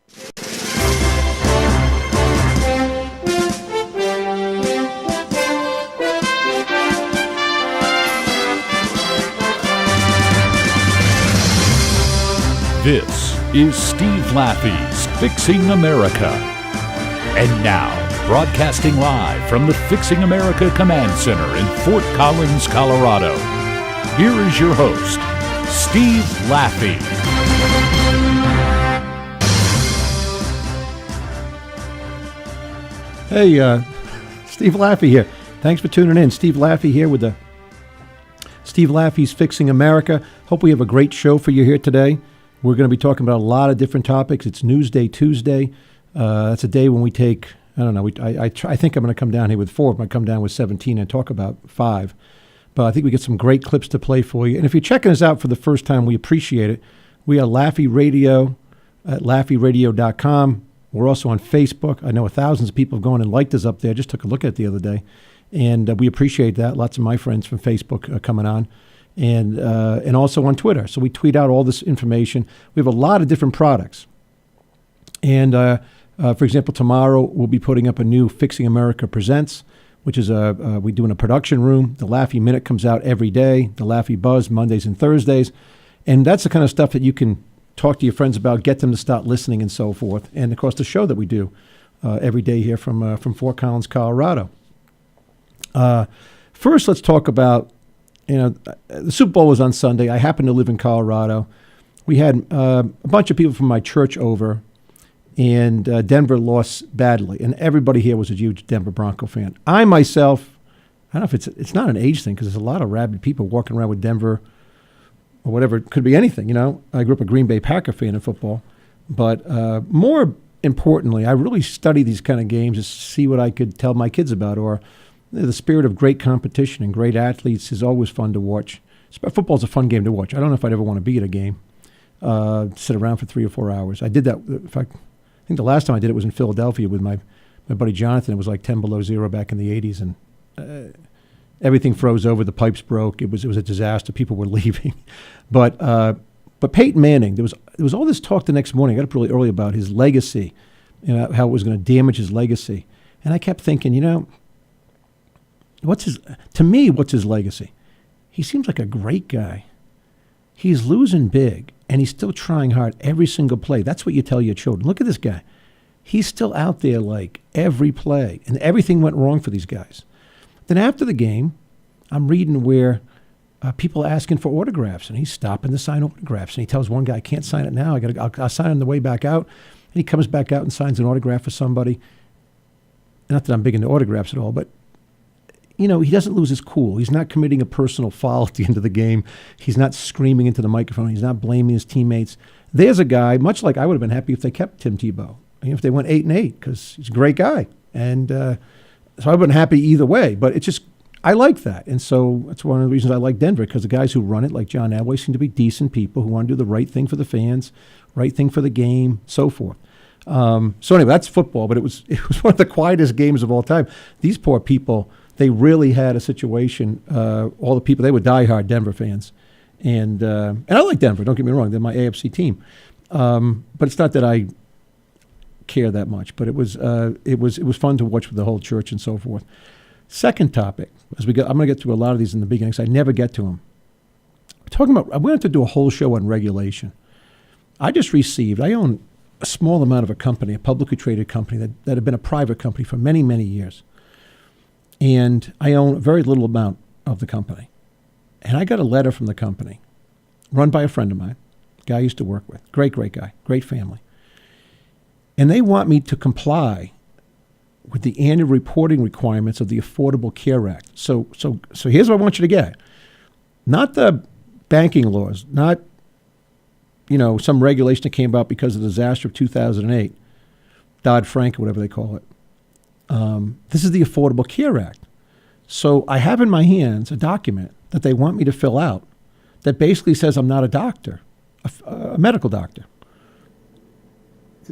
This is Steve Laffey's Fixing America. And now, broadcasting live from the Fixing America Command Center in Fort Collins, Colorado, here is your host, Steve Laffey. Hey, Steve Laffey here. Thanks for tuning in. Steve Laffey here with the Steve Laffey's Fixing America. Hope we have a great show for you here today. We're going to be talking about a lot of different topics. It's Newsday Tuesday. That's a day when we take, I don't know, I think I'm going to come down here with 4. I'm going to come down with 17 and talk about 5. But I think we get some great clips to play for you. And if you're checking us out for the first time, we appreciate it. We are Laffey Radio at LaffeyRadio.com. We're also on Facebook. I know thousands of people have gone and liked us up there. I just took a look at it the other day. And we appreciate that. Lots of my friends from Facebook coming on. And also on Twitter. So we tweet out all this information. We have a lot of different products. And, for example, tomorrow we'll be putting up a new Fixing America Presents, which is we do in a production room. The Laffey Minute comes out every day. The Laffey Buzz, Mondays and Thursdays. And that's the kind of stuff that you can talk to your friends about, get them to start listening and so forth. And, of course, the show that we do every day here from Fort Collins, Colorado. First, let's talk about, the Super Bowl was on Sunday. I happen to live in Colorado. We had a bunch of people from my church over, and Denver lost badly. And everybody here was a huge Denver Bronco fan. I myself, I don't know if it's not an age thing because there's a lot of rabid people walking around with Denver or whatever. It could be anything, I grew up a Green Bay Packer fan in football. But more importantly, I really study these kind of games to see what I could tell my kids about, or the spirit of great competition and great athletes is always fun to watch. Football's a fun game to watch. I don't know if I'd ever want to be at a game, sit around for 3 or 4 hours. I did that. In fact, I think the last time I did it was in Philadelphia with my buddy Jonathan. It was like 10 below zero back in the 80s, and everything froze over. The pipes broke. It was a disaster. People were leaving. But Peyton Manning, there was all this talk the next morning. I got up really early about his legacy, how it was going to damage his legacy. And I kept thinking, what's his legacy? He seems like a great guy. He's losing big, and he's still trying hard every single play. That's what you tell your children. Look at this guy. He's still out there like every play, and everything went wrong for these guys. Then after the game, I'm reading where people are asking for autographs, and he's stopping to sign autographs. And he tells one guy, I can't sign it now. I'll sign it on the way back out. And he comes back out and signs an autograph for somebody. Not that I'm big into autographs at all, but he doesn't lose his cool. He's not committing a personal foul at the end of the game. He's not screaming into the microphone. He's not blaming his teammates. There's a guy, much like I would have been happy if they kept Tim Tebow, if they went 8-8, because he's a great guy. And so I would have been happy either way. But it's just, I like that. And so that's one of the reasons I like Denver, because the guys who run it, like John Elway, seem to be decent people who want to do the right thing for the fans, right thing for the game, so forth. So anyway, that's football. But it was one of the quietest games of all time. These poor people, they really had a situation. All the people, they were diehard Denver fans, and I like Denver. Don't get me wrong; they're my AFC team. But it's not that I care that much. But it was fun to watch with the whole church and so forth. Second topic, I'm going to get to a lot of these in the beginning because I never get to them. I'm going to do a whole show on regulation. I own a small amount of a company, a publicly traded company that had been a private company for many, many years. And I own a very little amount of the company. And I got a letter from the company, run by a friend of mine, a guy I used to work with. Great guy, great family. And they want me to comply with the annual reporting requirements of the Affordable Care Act. So here's what I want you to get. Not the banking laws, not some regulation that came about because of the disaster of 2008, Dodd-Frank or whatever they call it. This is the Affordable Care Act. So I have in my hands a document that they want me to fill out that basically says I'm not a doctor, a medical doctor.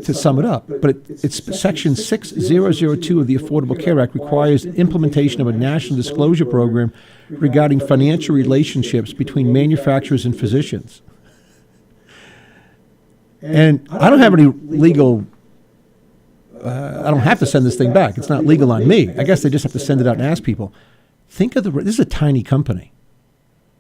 to sum it up, but it's Section 6002 of the Affordable Care Act requires implementation of a national disclosure program regarding financial relationships between manufacturers and physicians. And I don't have any legal. I don't have to send this thing back. It's not legal on me. I guess they just have to send it out and ask people. Think of this is a tiny company.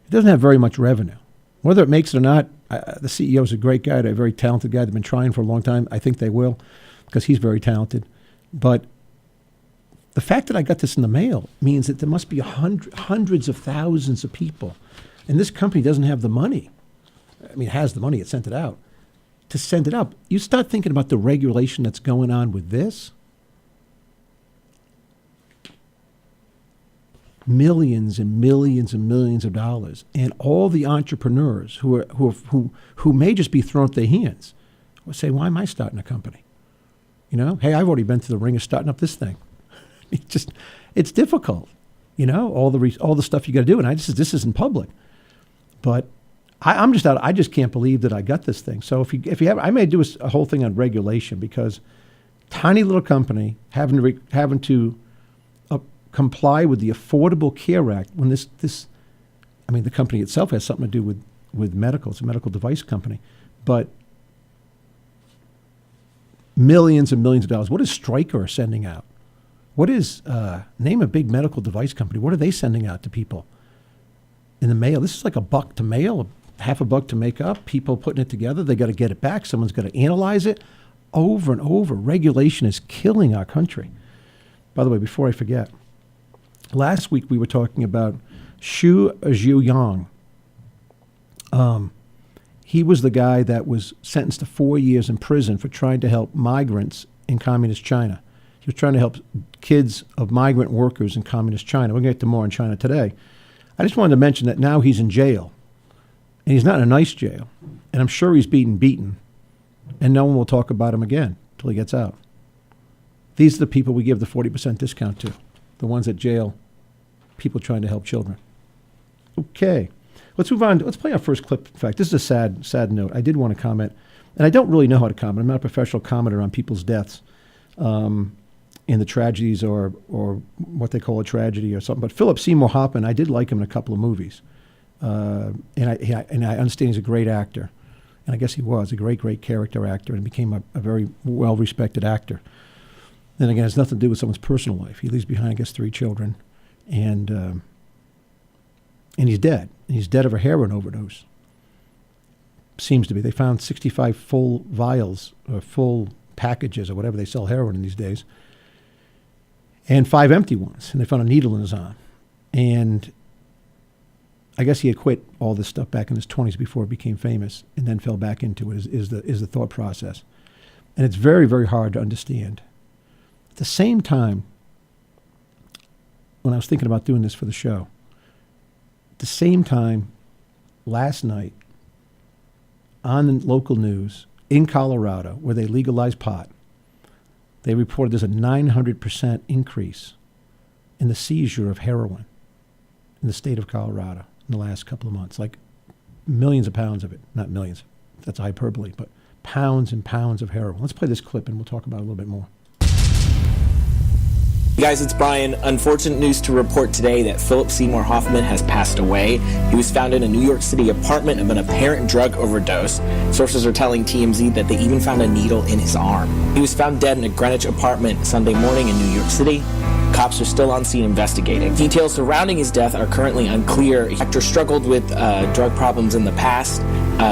It doesn't have very much revenue. Whether it makes it or not, the CEO is a great guy, a very talented guy. They've been trying for a long time. I think they will because he's very talented. But the fact that I got this in the mail means that there must be hundreds of thousands of people. And this company doesn't have the money. I mean, it has the money. It sent it out. To send it up, you start thinking about the regulation that's going on with this. Millions and millions and millions of dollars, and all the entrepreneurs who may just be thrown at their hands will say, "Why am I starting a company?" You know, hey, I've already been to the ring of starting up this thing. It's difficult, you know, all the stuff you got to do, and this isn't public, but I'm just out. I just can't believe that I got this thing. So if you have, I may do a whole thing on regulation because tiny little company having to comply with the Affordable Care Act when I mean, the company itself has something to do with medical. It's a medical device company, but millions and millions of dollars. What is Stryker sending out? What is name a big medical device company? What are they sending out to people in the mail? This is like $1 to mail, $50 to make up. People putting it together. They got to get it back. Someone's got to analyze it over and over. Regulation is killing our country. By the way, before I forget, last week we were talking about Xu Zhiyang. He was the guy that was sentenced to 4 years in prison for trying to help migrants in communist China. He was trying to help kids of migrant workers in communist China. We're going to get to more on China today. I just wanted to mention that now he's in jail. And he's not in a nice jail. And I'm sure he's beaten. And no one will talk about him again until he gets out. These are the people we give the 40% discount to. The ones at jail, people trying to help children. Okay. Let's move on. Let's play our first clip. In fact, this is a sad note. I did want to comment. And I don't really know how to comment. I'm not a professional commenter on people's deaths. In the tragedies or what they call a tragedy or something. But Philip Seymour Hoffman, I did like him in a couple of movies. And I understand he's a great actor. And I guess he was a great character actor and became a very well-respected actor. Then again, it has nothing to do with someone's personal life. He leaves behind, I guess, 3 children. And he's dead. And he's dead of a heroin overdose. Seems to be. They found 65 full vials or full packages or whatever they sell heroin in these days. And 5 empty ones. And they found a needle in his arm. And I guess he had quit all this stuff back in his 20s before it became famous and then fell back into it is the thought process. And it's very, very hard to understand. At the same time, when I was thinking about doing this for the show, at the same time, last night, on the local news in Colorado, where they legalized pot, they reported there's a 900% increase in the seizure of heroin in the state of Colorado in the last couple of months. Like millions of pounds of it. Not millions, that's hyperbole, but pounds and pounds of heroin. Let's play this clip and we'll talk about it a little bit more. Hey guys, it's Brian. Unfortunate news to report today that Philip Seymour Hoffman has passed away. He was found in a New York City apartment of an apparent drug overdose. Sources are telling TMZ that they even found a needle in his arm. He was found dead in a Greenwich apartment Sunday morning in New York City. Cops are still on scene investigating. Details surrounding his death are currently unclear. The actor struggled with drug problems in the past,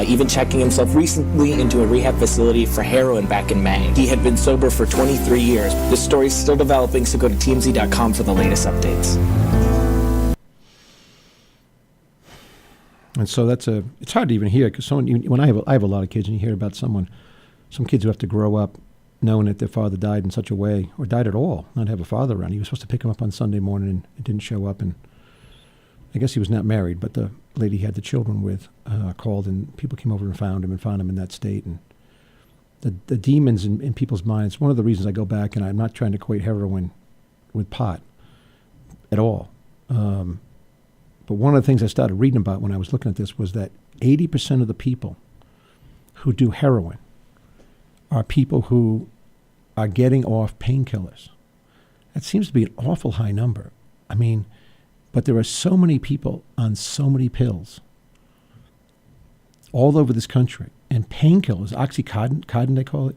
even checking himself recently into a rehab facility for heroin back in May. He had been sober for 23 years. This story is still developing, so go to tmz.com for the latest updates. And so it's hard to even hear because when I have a lot of kids and you hear about some kids who have to grow up knowing that their father died in such a way, or died at all, not have a father around. He was supposed to pick him up on Sunday morning and it didn't show up. And I guess he was not married, but the lady he had the children with called and people came over and found him in that state. And the demons in people's minds, one of the reasons I go back, and I'm not trying to equate heroin with pot at all. But one of the things I started reading about when I was looking at this was that 80% of the people who do heroin are people who are getting off painkillers. That seems to be an awful high number. I mean, but there are so many people on so many pills all over this country. and painkillers, Oxycontin they call it,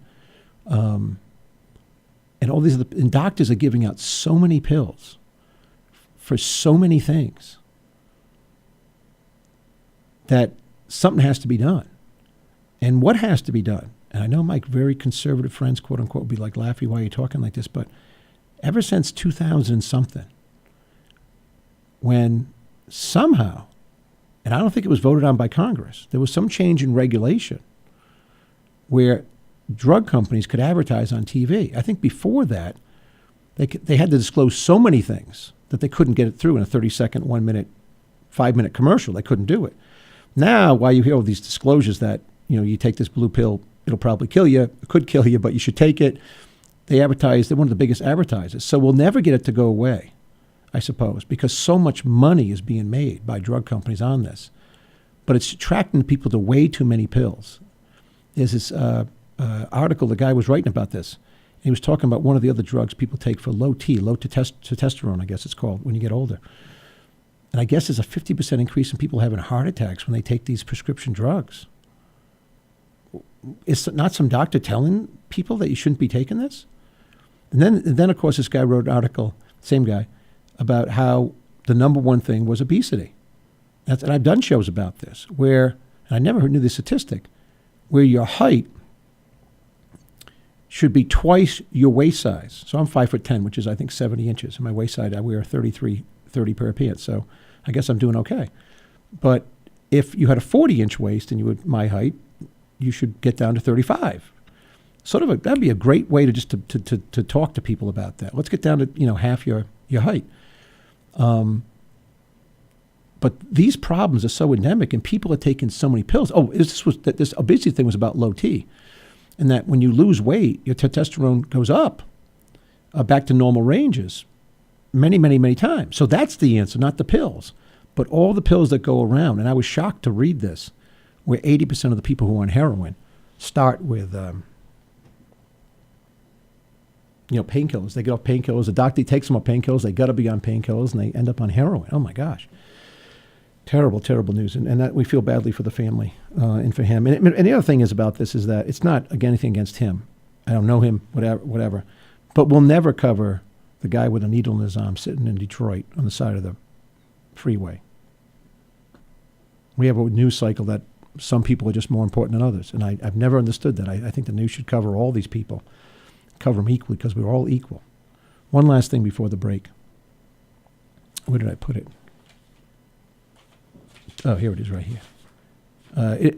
and all these and doctors are giving out so many pills for so many things that something has to be done. And what has to be done? And I know my very conservative friends, quote unquote, will be like, Laffey, why are you talking like this? But ever since 2000 and something, when somehow, and I don't think it was voted on by Congress, there was some change in regulation where drug companies could advertise on TV. I think before that, they had to disclose so many things that they couldn't get it through in a 30-second, 1 minute, 5-minute commercial. They couldn't do it. Now, while you hear all these disclosures that, you take this blue pill, it'll probably kill you, it could kill you, but you should take it. They advertise, they're one of the biggest advertisers. So we'll never get it to go away, I suppose, because so much money is being made by drug companies on this. But it's attracting people to way too many pills. There's this article, the guy was writing about this. He was talking about one of the other drugs people take for low testosterone, I guess it's called, when you get older. And I guess there's a 50% increase in people having heart attacks when they take these prescription drugs. Is not some doctor telling people that you shouldn't be taking this? And then of course, this guy wrote an article, same guy, about how the number one thing was obesity. And I've done shows about this, where, and I never knew the statistic, where your height should be twice your waist size. So I'm 5'10", which is I think 70 inches. And my waist size, I wear a 30 pair of pants. So I guess I'm doing okay. But if you had a 40-inch waist and you were my height, you should get down to 35. That'd be a great way to just to talk to people about that. Let's get down to half your height. But these problems are so endemic, and people are taking so many pills. This obesity thing was about low T, and that when you lose weight, your testosterone goes up back to normal ranges many, many, many times. So that's the answer, not the pills, but all the pills that go around. And I was shocked to read this, where 80% of the people who are on heroin start with painkillers. They get off painkillers. The doctor takes them off painkillers. They got to be on painkillers, and they end up on heroin. Oh, my gosh. Terrible, terrible news. And that we feel badly for the family and for him. And the other thing is about this is that it's not anything against him. I don't know him, whatever. But we'll never cover the guy with a needle in his arm sitting in Detroit on the side of the freeway. We have a news cycle that some people are just more important than others. And I've never understood that. I think the news should cover all these people, cover them equally, because we're all equal. One last thing before the break. Where did I put it? Oh, here it is right here.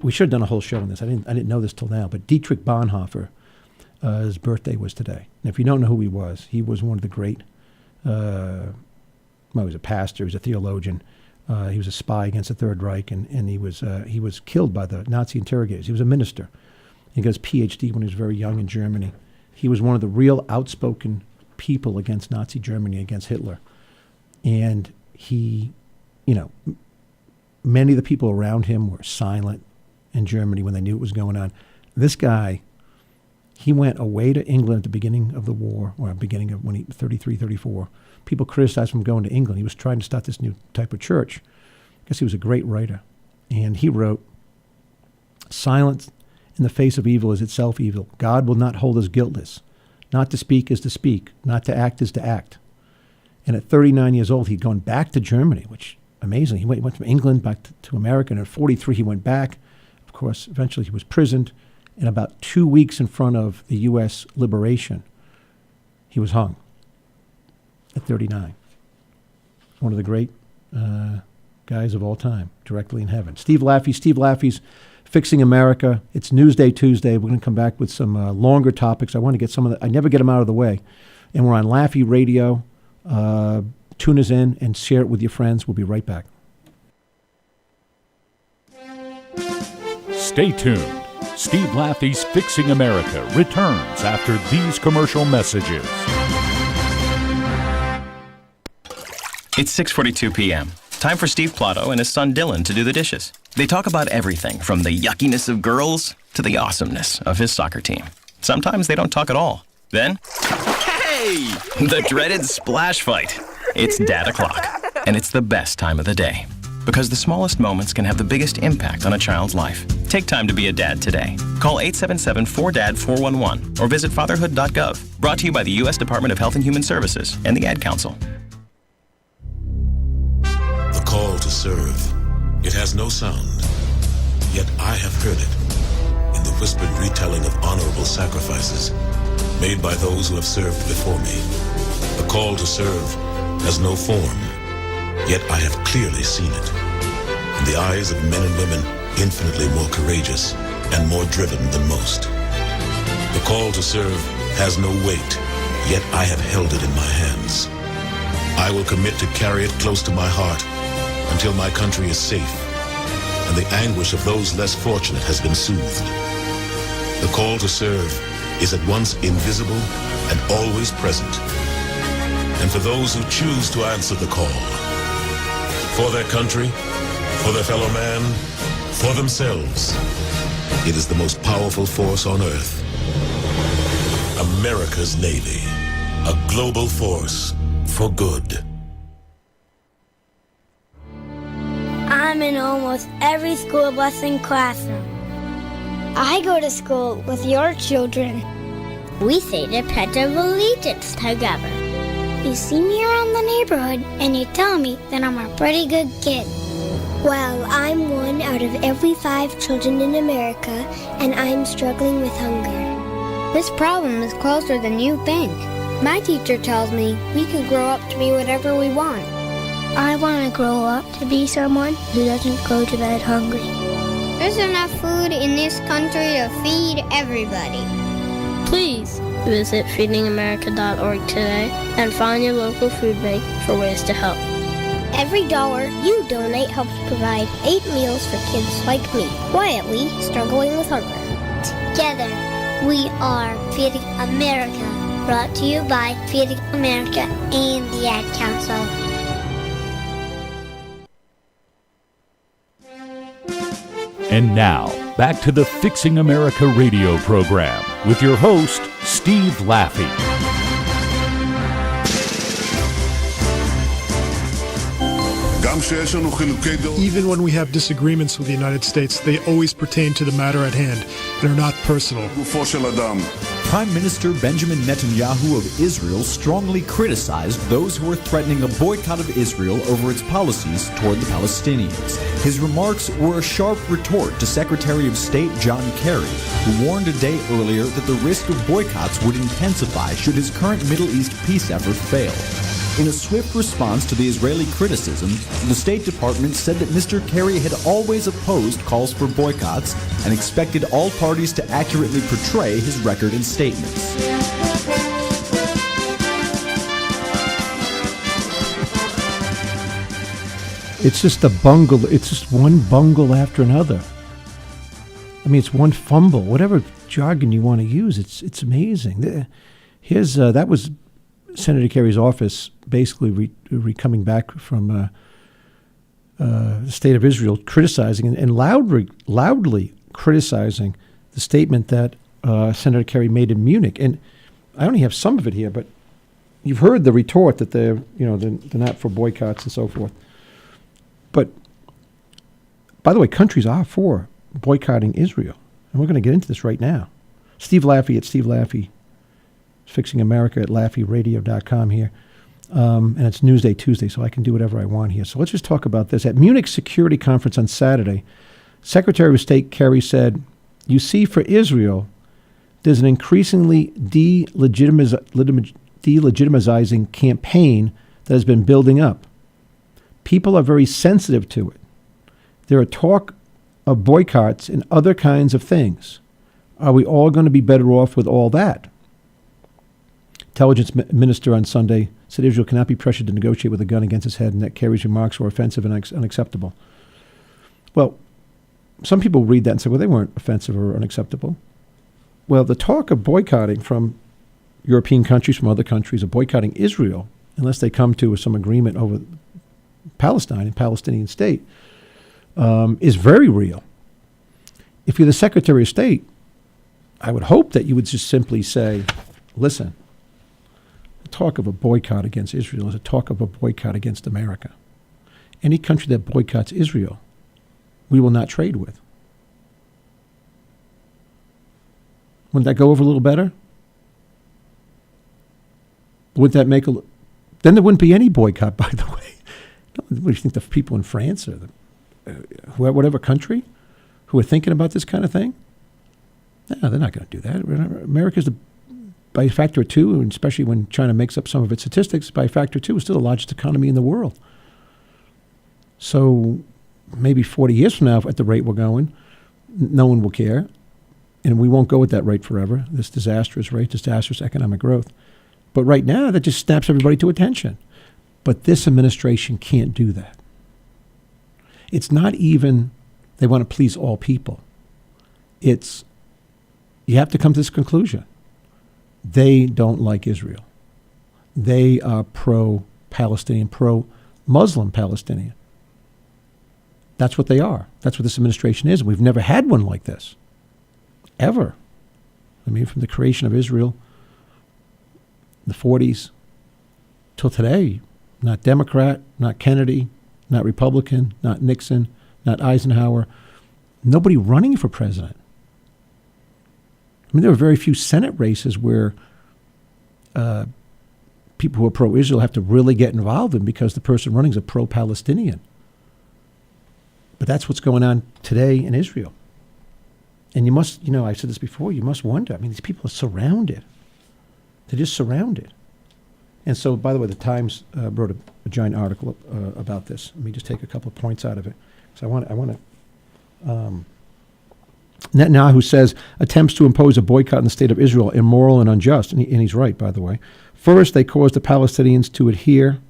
We should have done a whole show on this. I didn't know this till now, but Dietrich Bonhoeffer, his birthday was today. And if you don't know who he was one of the great, he was a pastor, he was a theologian. He was a spy against the Third Reich, and he was killed by the Nazi interrogators. He was a minister. He got his PhD when he was very young in Germany. He was one of the real outspoken people against Nazi Germany, against Hitler. And he, many of the people around him were silent in Germany when they knew what was going on. This guy, he went away to England at the beginning of the war, or beginning of 33, 34. People criticized him going to England. He was trying to start this new type of church. I guess he was a great writer. And he wrote, "Silence in the face of evil is itself evil. God will not hold us guiltless. Not to speak is to speak. Not to act is to act." And at 39 years old, he'd gone back to Germany, which, amazing. He went from England back to America, and at 43, he went back. Of course, eventually he was prisoned. And about 2 weeks in front of the U.S. liberation, he was hung at 39. One of the great guys of all time, directly in heaven. Steve Laffey's Fixing America. It's Newsday Tuesday. We're going to come back with some longer topics. I want to get some of the, I never get them out of the way. And we're on Laffey Radio. Tune us in and share it with your friends. We'll be right back. Stay tuned. Steve Laffey's Fixing America returns after these commercial messages. It's 6:42 p.m. Time for Steve Plotto and his son Dylan to do the dishes. They talk about everything from the yuckiness of girls to the awesomeness of his soccer team. Sometimes they don't talk at all. Then, hey! The dreaded splash fight. It's Dad o'clock, and it's the best time of the day. Because the smallest moments can have the biggest impact on a child's life. Take time to be a dad today. Call 877-4DAD-411 or visit fatherhood.gov. Brought to you by the U.S. Department of Health and Human Services and the Ad Council. The call to serve. It has no sound, yet I have heard it in the whispered retelling of honorable sacrifices made by those who have served before me. The call to serve has no form, yet I have clearly seen it in the eyes of men and women infinitely more courageous and more driven than most. The call to serve has no weight, yet I have held it in my hands. I will commit to carry it close to my heart until my country is safe and the anguish of those less fortunate has been soothed. The call to serve is at once invisible and always present. And for those who choose to answer the call, for their country, for their fellow man, for themselves, it is the most powerful force on earth. America's Navy, a global force for good. I'm in almost every school bus and classroom. I go to school with your children. We say the Pledge of Allegiance together. You see me around the neighborhood and you tell me that I'm a pretty good kid. Well, I'm one out of every 5 children in America, and I'm struggling with hunger. This problem is closer than you think. My teacher tells me we can grow up to be whatever we want. I want to grow up to be someone who doesn't go to bed hungry. There's enough food in this country to feed everybody. Please visit feedingamerica.org today and find your local food bank for ways to help. Every dollar you donate helps provide 8 meals for kids like me, quietly struggling with hunger. Together, we are Feeding America, brought to you by Feeding America and the Ad Council. And now, back to the Fixing America radio program with your host, Steve Laffey. Even when we have disagreements with the United States, they always pertain to the matter at hand and are not personal. Prime Minister Benjamin Netanyahu of Israel strongly criticized those who are threatening a boycott of Israel over its policies toward the Palestinians. His remarks were a sharp retort to Secretary of State John Kerry, who warned a day earlier that the risk of boycotts would intensify should his current Middle East peace effort fail. In a swift response to the Israeli criticism, the State Department said that Mr. Kerry had always opposed calls for boycotts and expected all parties to accurately portray his record and statements. It's just a bungle. It's just one bungle after another. I mean, it's one fumble. Whatever jargon you want to use, it's amazing. Here's that was Senator Kerry's office basically coming back from the state of Israel, criticizing and loudly criticizing the statement that Senator Kerry made in Munich. And I only have some of it here, but you've heard the retort that they're not for boycotts and so forth. But by the way, countries are for boycotting Israel, and we're going to get into this right now. Steve Laffey at Steve Laffey. Fixing America at LaffeyRadio.com here. And it's Newsday Tuesday, so I can do whatever I want here. So let's just talk about this. At Munich Security Conference on Saturday, Secretary of State Kerry said, "You see, for Israel, there's an increasingly delegitimizing campaign that has been building up. People are very sensitive to it. There are talk of boycotts and other kinds of things. Are we all going to be better off with all that?" Intelligence Minister on Sunday said Israel cannot be pressured to negotiate with a gun against its head and that Kerry's remarks were offensive and unacceptable. Well, some people read that and say, well, they weren't offensive or unacceptable. Well, the talk of boycotting from European countries, from other countries, of boycotting Israel, unless they come to some agreement over Palestine and Palestinian state, is very real. If you're the Secretary of State, I would hope that you would just simply say, listen, talk of a boycott against Israel is a talk of a boycott against America. Any country that boycotts Israel, we will not trade with. Wouldn't that go over a little better? Wouldn't that make then there wouldn't be any boycott, by the way. What do you think, the people in France or whatever country who are thinking about this kind of thing? No, they're not going to do that. America's by a factor of 2, and especially when China makes up some of its statistics, by a factor of 2, is still the largest economy in the world. So maybe 40 years from now, at the rate we're going, no one will care, and we won't go at that rate forever, this disastrous rate, disastrous economic growth. But right now, that just snaps everybody to attention. But this administration can't do that. It's not even they want to please all people. It's you have to come to this conclusion. They don't like Israel. They are pro-Palestinian, pro-Muslim Palestinian. That's what they are. That's what this administration is. We've never had one like this, ever. I mean, from the creation of Israel, the 40s, till today, not Democrat, not Kennedy, not Republican, not Nixon, not Eisenhower, nobody running for president. I mean, there are very few Senate races where people who are pro-Israel have to really get involved in because the person running is a pro-Palestinian. But that's what's going on today in Israel. And you must, I said this before, you must wonder. I mean, these people are surrounded. They're just surrounded. And so, by the way, the Times wrote a giant article about this. Let me just take a couple of points out of it. So I want to. Netanyahu says attempts to impose a boycott in the state of Israel are immoral and unjust, and he's right, by the way. First, they caused the Palestinians to adhere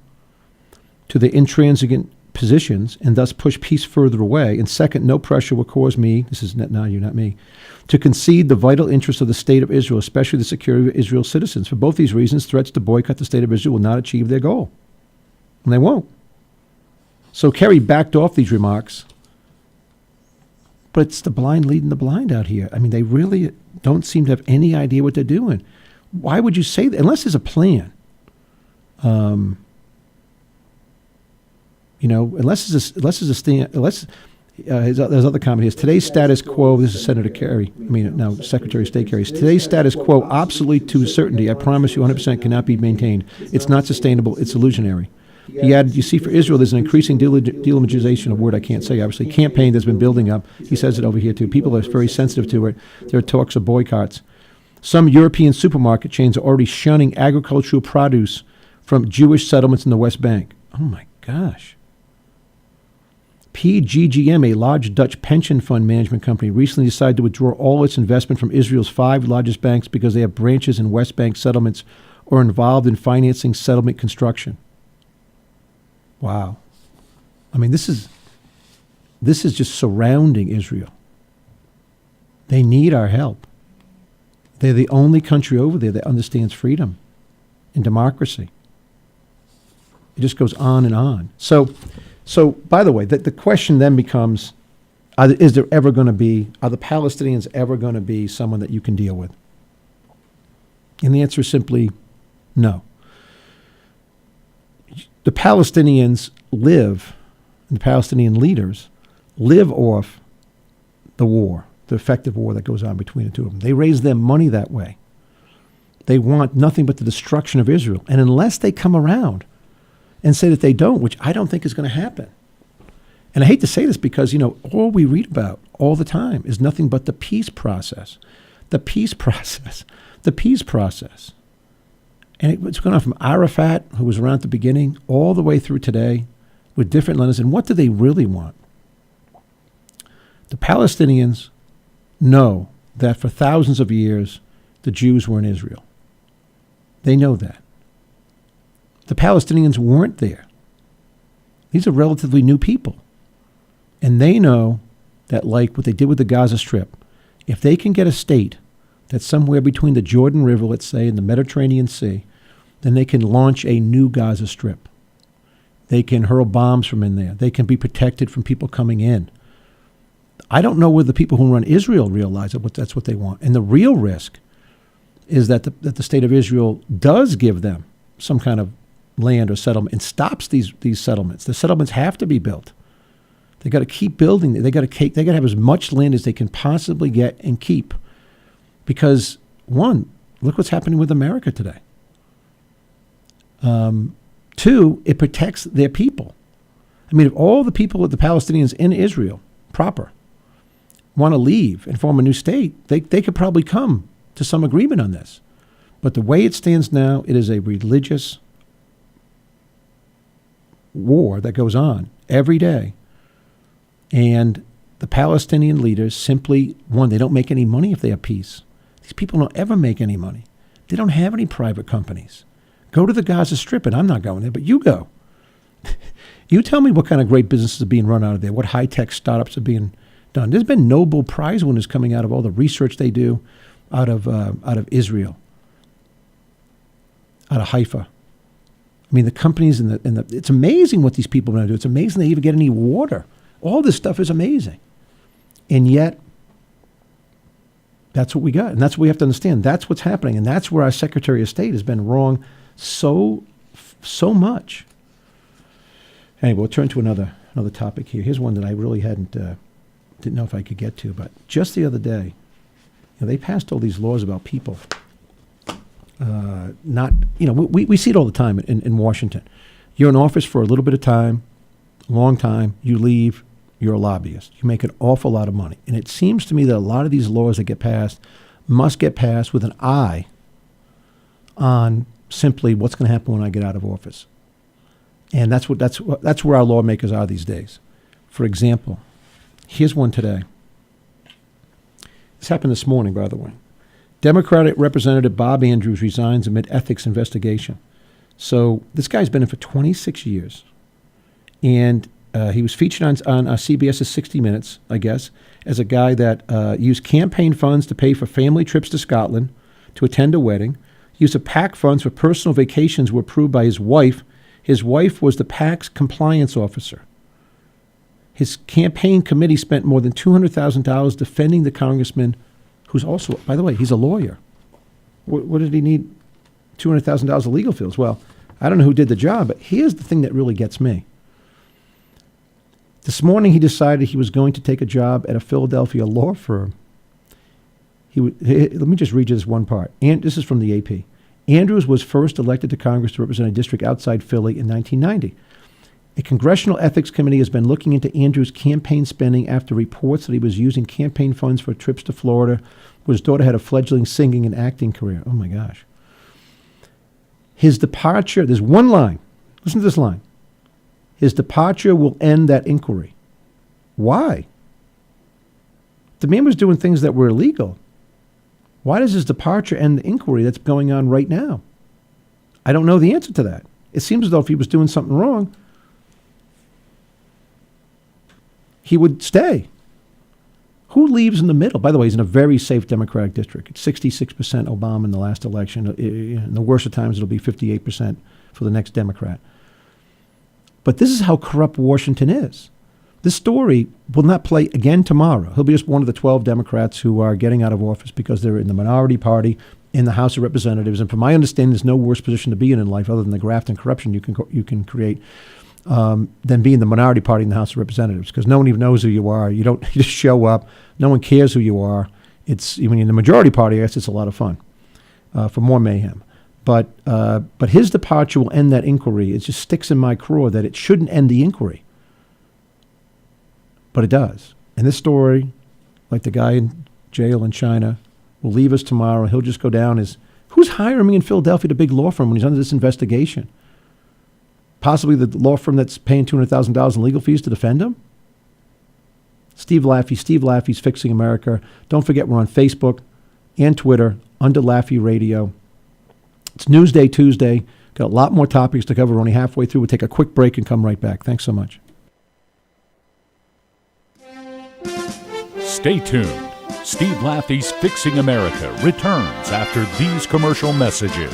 to the intransigent positions and thus push peace further away. And second, no pressure will cause me, this is Netanyahu, not me, to concede the vital interests of the state of Israel, especially the security of Israel's citizens. For both these reasons, threats to boycott the state of Israel will not achieve their goal. And they won't. So Kerry backed off these remarks. But it's the blind leading the blind out here. I mean, they really don't seem to have any idea what they're doing. Why would you say that? Unless there's a plan. Unless his other comment is today's status quo. This is Senator Kerry. Now Secretary of State Kerry. Today's status quo, obsolete to certainty. I promise you, 100% cannot be maintained. It's not sustainable. It's illusionary. He added, you see, for Israel, there's an increasing delegitimization of a word I can't say, obviously. Campaign that's been building up. He says it over here, too. People are very sensitive to it. There are talks of boycotts. Some European supermarket chains are already shunning agricultural produce from Jewish settlements in the West Bank. Oh, my gosh. PGGM, a large Dutch pension fund management company, recently decided to withdraw all its investment from Israel's 5 largest banks because they have branches in West Bank settlements or are involved in financing settlement construction. Wow. I mean, this is just surrounding Israel. They need our help. They're the only country over there that understands freedom and democracy. It just goes on and on. So by the way, the question then becomes, are the Palestinians ever going to be someone that you can deal with? And the answer is simply no. The Palestinians live, and the Palestinian leaders live off the war, the effective war that goes on between the two of them. They raise their money that way. They want nothing but the destruction of Israel. And unless they come around and say that they don't, which I don't think is going to happen. And I hate to say this because, all we read about all the time is nothing but the peace process. The peace process. The peace process. And it's going on from Arafat, who was around at the beginning, all the way through today with different lenses. And what do they really want? The Palestinians know that for thousands of years, the Jews were in Israel. They know that. The Palestinians weren't there. These are relatively new people. And they know that, like what they did with the Gaza Strip, if they can get a state that's somewhere between the Jordan River, let's say, and the Mediterranean Sea, then they can launch a new Gaza Strip. They can hurl bombs from in there. They can be protected from people coming in. I don't know whether the people who run Israel realize that that's what they want. And the real risk is that the state of Israel does give them some kind of land or settlement and stops these settlements. The settlements have to be built. They got to keep building. They got to have as much land as they can possibly get and keep. Because, one, look what's happening with America today. Two, it protects their people. I mean, if all the people of the Palestinians in Israel proper want to leave and form a new state, they could probably come to some agreement on this. But the way it stands now, it is a religious war that goes on every day. And the Palestinian leaders simply, one, they don't make any money if they have peace. These people don't ever make any money. They don't have any private companies. Go to the Gaza Strip, and I'm not going there, but you go. You tell me what kind of great businesses are being run out of there, what high-tech startups are being done. There's been Nobel Prize winners coming out of all the research they do out of Israel, out of Haifa. I mean, the companies and the it's amazing what these people are going to do. It's amazing they even get any water. All this stuff is amazing. And yet, that's what we got. And that's what we have to understand. That's what's happening. And that's where our Secretary of State has been wrong so much. Anyway, we'll turn to another topic here. Here's one that I really didn't know if I could get to. But just the other day, they passed all these laws about people. We see it all the time in Washington. You're in office for a little bit of time, long time, you leave, you're a lobbyist. You make an awful lot of money. And it seems to me that a lot of these laws that get passed must get passed with an eye on simply what's going to happen when I get out of office. And that's where our lawmakers are these days. For example, here's one today. This happened this morning, by the way. Democratic Representative Bob Andrews resigns amid ethics investigation. So this guy's been in for 26 years. And he was featured on CBS's 60 Minutes, I guess, as a guy that used campaign funds to pay for family trips to Scotland to attend a wedding. He used to PAC funds for personal vacations were approved by his wife. His wife was the PAC's compliance officer. His campaign committee spent more than $200,000 defending the congressman, who's also, by the way, he's a lawyer. What did he need $200,000 of legal fees? Well, I don't know who did the job, but here's the thing that really gets me. This morning he decided he was going to take a job at a Philadelphia law firm. Let me just read you this one part. And this is from the AP. Andrews was first elected to Congress to represent a district outside Philly in 1990. A congressional ethics committee has been looking into Andrews' campaign spending after reports that he was using campaign funds for trips to Florida, where his daughter had a fledgling singing and acting career. Oh, my gosh. His departure, there's one line. Listen to this line. His departure will end that inquiry. Why? The man was doing things that were illegal. Why does his departure end the inquiry that's going on right now? I don't know the answer to that. It seems as though if he was doing something wrong, he would stay. Who leaves in the middle? By the way, he's in a very safe Democratic district. It's 66% Obama in the last election. In the worst of times, it'll be 58% for the next Democrat. But this is how corrupt Washington is. This story will not play again tomorrow. He'll be just one of the 12 Democrats who are getting out of office because they're in the minority party in the House of Representatives. And from my understanding, there's no worse position to be in life other than the graft and corruption you can create than being the minority party in the House of Representatives, because no one even knows who you are. You just show up. No one cares who you are. When you're in the majority party, I guess it's a lot of fun for more mayhem. But his departure will end that inquiry. It just sticks in my craw that it shouldn't end the inquiry. But it does. And this story, like the guy in jail in China, will leave us tomorrow. He'll just go down as, who's hiring me in Philadelphia at a big law firm when he's under this investigation? Possibly the law firm that's paying $200,000 in legal fees to defend him? Steve Laffey, Steve Laffey's Fixing America. Don't forget we're on Facebook and Twitter under Laffey Radio. It's Newsday Tuesday. Got a lot more topics to cover. We're only halfway through. We'll take a quick break and come right back. Thanks so much. Stay tuned. Steve Laffey's Fixing America returns after these commercial messages.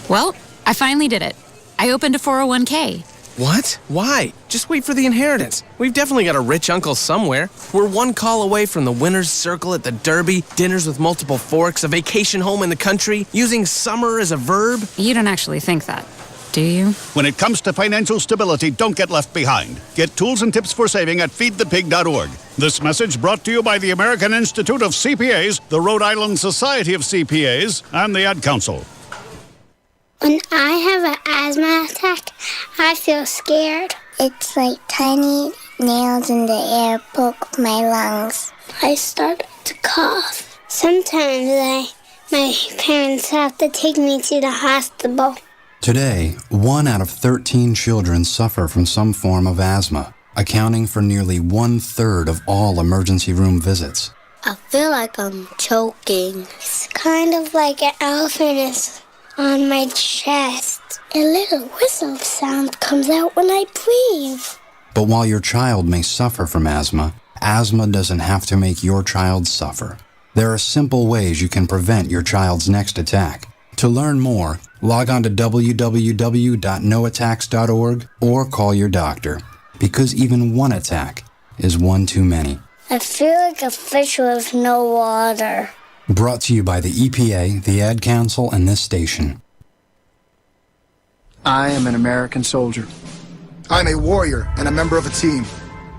Well, I finally did it. I opened a 401k. What? Why? Just wait for the inheritance. We've definitely got a rich uncle somewhere. We're one call away from the winner's circle at the Derby, dinners with multiple forks, a vacation home in the country, using summer as a verb. You don't actually think that. Do you? When it comes to financial stability, don't get left behind. Get tools and tips for saving at feedthepig.org. This message brought to you by the American Institute of CPAs, the Rhode Island Society of CPAs, and the Ad Council. When I have an asthma attack, I feel scared. It's like tiny nails in the air poke my lungs. I start to cough. Sometimes my parents have to take me to the hospital. Today, 1 out of 13 children suffer from some form of asthma, accounting for nearly 1/3 of all emergency room visits. I feel like I'm choking. It's kind of like an elephant is on my chest. A little whistle sound comes out when I breathe. But while your child may suffer from asthma doesn't have to make your child suffer. There are simple ways you can prevent your child's next attack. To learn more, log on to www.noattacks.org or call your doctor, because even one attack is one too many. I feel like a fish with no water. Brought to you by the EPA, the Ad Council, and this station. I am an American soldier. I'm a warrior and a member of a team.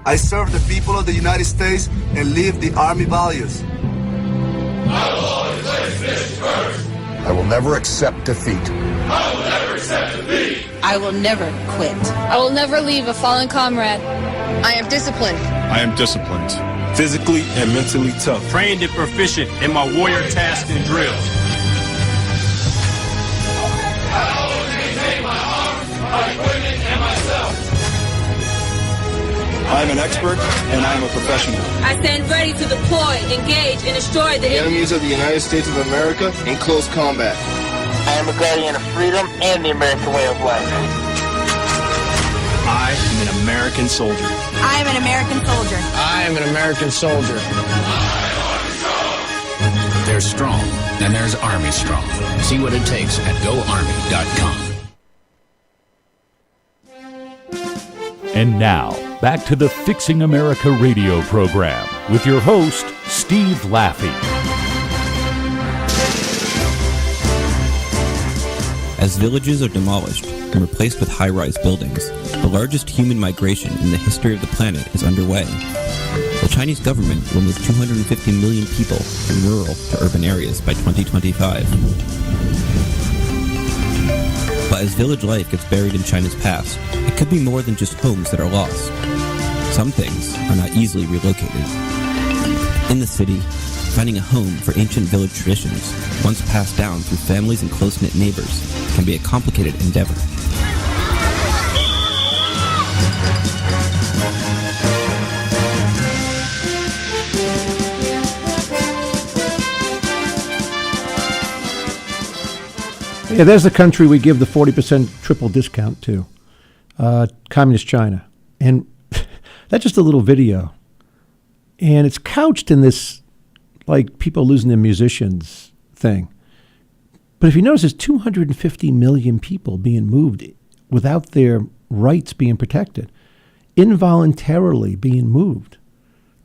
I serve the people of the United States and live the Army values. I will always place mission first. I will never accept defeat. I will never accept defeat. I will never quit. I will never leave a fallen comrade. I am disciplined. I am disciplined. Physically and mentally tough. Trained and proficient in my warrior tasks and drills. I always maintain my arms, my equipment, and myself. I am an expert and I am a professional. I stand ready to deploy, engage, and destroy the enemies of the United States of America in close combat. I am a guardian of freedom and the American way of life. I am an American soldier. I am an American soldier. I am an American soldier. There's strong, and there's Army Strong. See what it takes at GoArmy.com. And now, back to the Fixing America radio program with your host, Steve Laffey. As villages are demolished and replaced with high-rise buildings, the largest human migration in the history of the planet is underway. The Chinese government will move 250 million people from rural to urban areas by 2025. But as village life gets buried in China's past, it could be more than just homes that are lost. Some things are not easily relocated. In the city, finding a home for ancient village traditions, once passed down through families and close-knit neighbors, can be a complicated endeavor. Yeah, there's the country we give the 40% triple discount to, Communist China. And that's just a little video. And it's couched in this, like, people losing their musicians thing. But if you notice, there's 250 million people being moved without their rights being protected, involuntarily being moved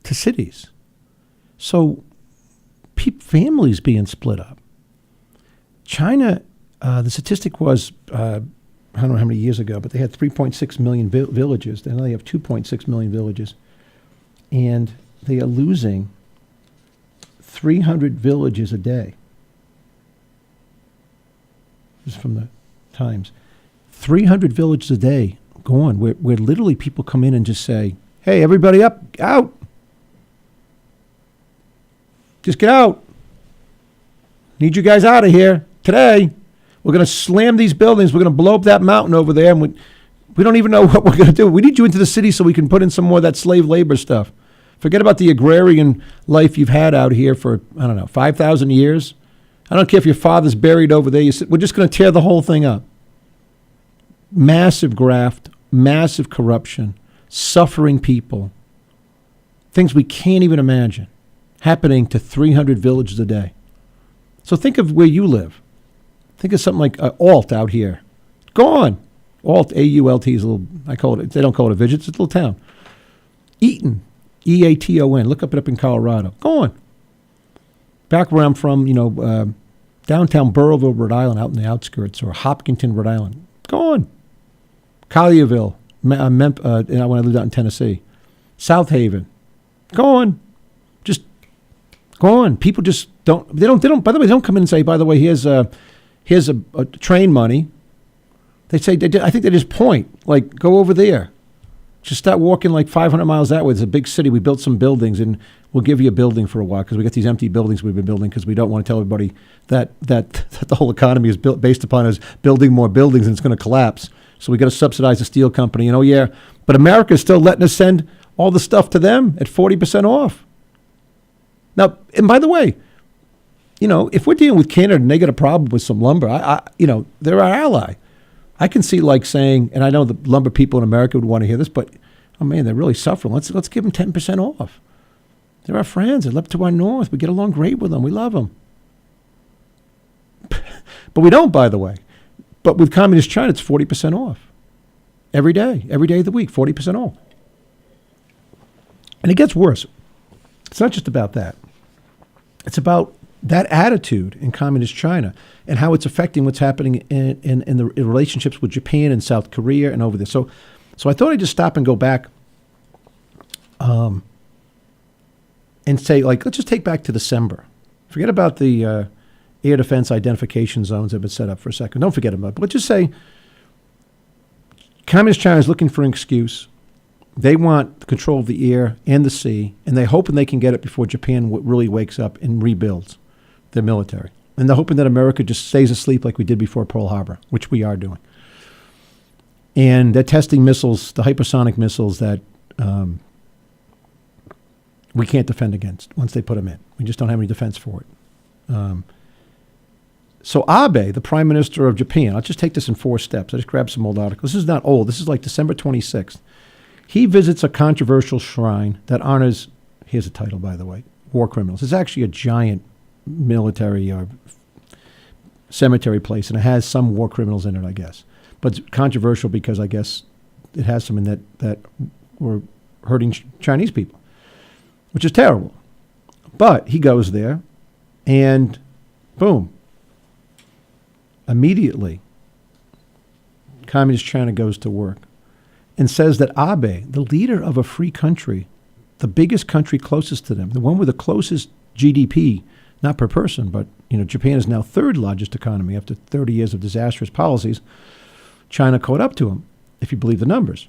to cities. So families being split up. China, the statistic was, I don't know how many years ago, but they had 3.6 million villages. They only have 2.6 million villages. And they are losing 300 villages a day. This is from the Times. 300 villages a day gone, where literally people come in and just say, hey, everybody up, out. Just get out. Need you guys out of here today. We're going to slam these buildings. We're going to blow up that mountain over there. And we don't even know what we're going to do. We need you into the city so we can put in some more of that slave labor stuff. Forget about the agrarian life you've had out here for, 5,000 years. I don't care if your father's buried over there. We're just going to tear the whole thing up. Massive graft, massive corruption, suffering people, things we can't even imagine happening to 300 villages a day. So think of where you live. Think of something like Alt out here. Gone. Alt, A-U-L-T is a little, they don't call it a village, it's a little town. Eaton, E-A-T-O-N. Look up in Colorado. Gone. Back where I'm from, downtown Burrillville, Rhode Island, out in the outskirts, or Hopkinton, Rhode Island. Gone. Collierville, when I lived out in Tennessee. South Haven. Gone. Just gone. People just don't, by the way, they don't come in and say, by the way, here's a train money. They say, I think they just point, like, go over there. Just start walking like 500 miles that way. It's a big city. We built some buildings, and we'll give you a building for a while because we got these empty buildings we've been building because we don't want to tell everybody that the whole economy is built based upon us building more buildings and it's going to collapse. So we got to subsidize the steel company. And oh yeah, but America is still letting us send all the stuff to them at 40% off. Now, and by the way, if we're dealing with Canada and they got a problem with some lumber, they're our ally. I can see like saying, and I know the lumber people in America would want to hear this, but oh man, they're really suffering. Let's give them 10% off. They're our friends. They live to our north. We get along great with them. We love them. But we don't, by the way. But with Communist China, it's 40% off. Every day of the week, 40% off. And it gets worse. It's not just about that. It's about that attitude in Communist China and how it's affecting what's happening in the relationships with Japan and South Korea and over there. So I thought I'd just stop and go back and say, like, let's just take back to December. Forget about the air defense identification zones that have been set up for a second. Don't forget about it. But let's just say Communist China is looking for an excuse. They want control of the air and the sea, and they're hoping they can get it before Japan really wakes up and rebuilds their military. And they're hoping that America just stays asleep like we did before Pearl Harbor, which we are doing. And they're testing missiles, the hypersonic missiles that we can't defend against once they put them in. We just don't have any defense for it. So Abe, the Prime Minister of Japan, I'll just take this in 4 steps. I just grabbed some old articles. This is not old. This is like December 26th. He visits a controversial shrine that honors, here's a title, by the way, war criminals. It's actually a giant military or cemetery place, and it has some war criminals in it, I guess. But it's controversial because I guess it has some in that were hurting Chinese people, which is terrible. But he goes there, and boom, immediately, Communist China goes to work and says that Abe, the leader of a free country, the biggest country closest to them, the one with the closest GDP, not per person, but Japan is now third largest economy after 30 years of disastrous policies. China caught up to him, if you believe the numbers.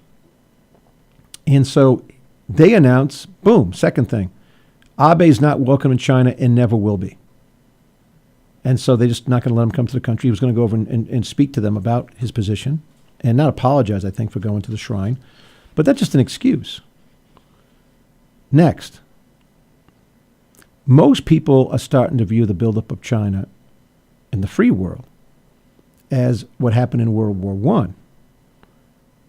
And so they announce, boom, second thing, Abe is not welcome in China and never will be. And so they're just not going to let him come to the country. He was going to go over and speak to them about his position and not apologize, I think, for going to the shrine. But that's just an excuse. Next, most people are starting to view the buildup of China in the free world as what happened in World War I.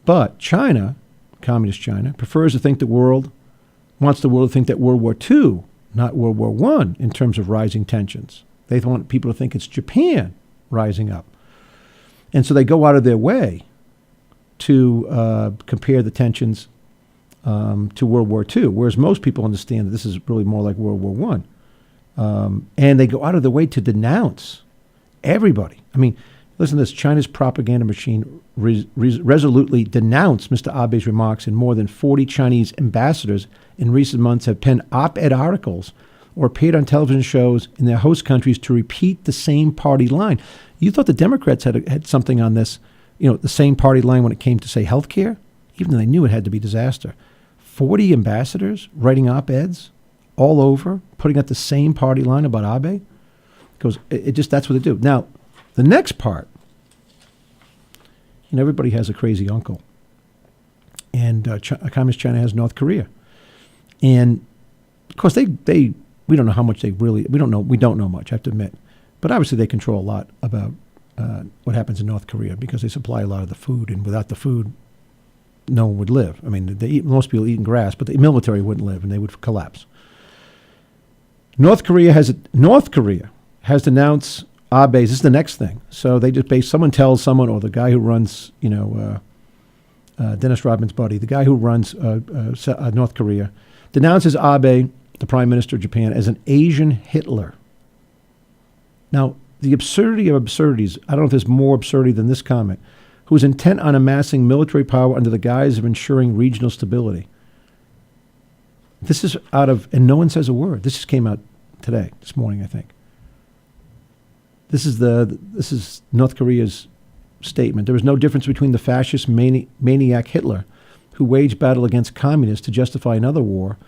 But China, Communist China, prefers to think wants the world to think that World War II, not World War I, in terms of rising tensions. They want people to think it's Japan rising up. And so they go out of their way to compare the tensions to World War II, whereas most people understand that this is really more like World War I. And they go out of their way to denounce everybody. I mean, listen to this. China's propaganda machine resolutely denounced Mr. Abe's remarks, and more than 40 Chinese ambassadors in recent months have penned op-ed articles or appeared on television shows in their host countries to repeat the same party line. You thought the Democrats had something on this, the same party line when it came to, say, health care, even though they knew it had to be disaster. 40 ambassadors writing op-eds all over, putting out the same party line about Abe. Because that's what they do. Now, the next part, everybody has a crazy uncle. And Communist China has North Korea. And, of course, we don't know how much we don't know much, I have to admit. But obviously they control a lot about what happens in North Korea because they supply a lot of the food, and without the food, no one would live. I mean, most people eating grass, but the military wouldn't live, and they would collapse. North Korea has denounced Abe's. This is the next thing. So they just someone tells someone, or the guy who runs, Dennis Rodman's buddy, the guy who runs North Korea, denounces Abe, the Prime Minister of Japan, as an Asian Hitler. Now, the absurdity of absurdities, I don't know if there's more absurdity than this comment. who is intent on amassing military power under the guise of ensuring regional stability. This is out of, and no one says a word. This just came out today, this morning, I think. This is North Korea's statement. There was no difference between the fascist maniac Hitler, who waged battle against communists to justify another war,